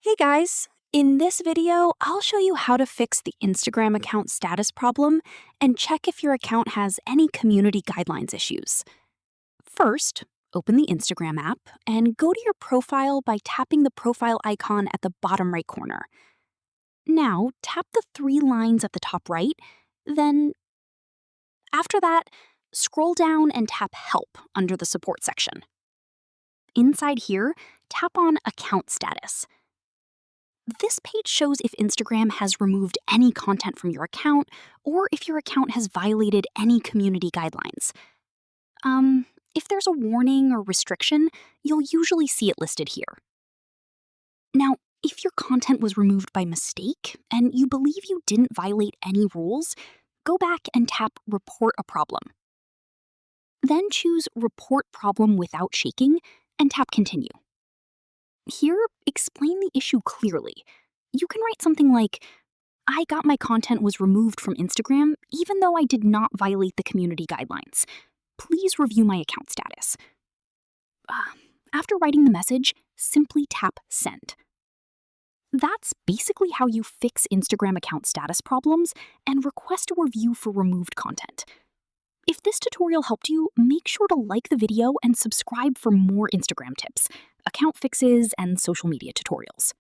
Hey guys! In this video, I'll show you how to fix the Instagram account status problem and check if your account has any community guidelines issues. First, open the Instagram app and go to your profile by tapping the profile icon at the bottom right corner. Now, tap the three lines at the top right, then after that, scroll down and tap Help under the support section. Inside here, tap on Account Status. This page shows if Instagram has removed any content from your account or if your account has violated any community guidelines. If there's a warning or restriction, you'll usually see it listed here. Now, if your content was removed by mistake and you believe you didn't violate any rules, go back and tap Report a Problem. Then choose Report Problem Without Shaking and tap Continue. Here, explain the issue clearly. You can write something like, I got my content was removed from Instagram even though I did not violate the community guidelines. Please review my account status. After writing the message, simply tap Send. That's basically how you fix Instagram account status problems and request a review for removed content. If this tutorial helped you, make sure to like the video and subscribe for more Instagram tips, account fixes, and social media tutorials.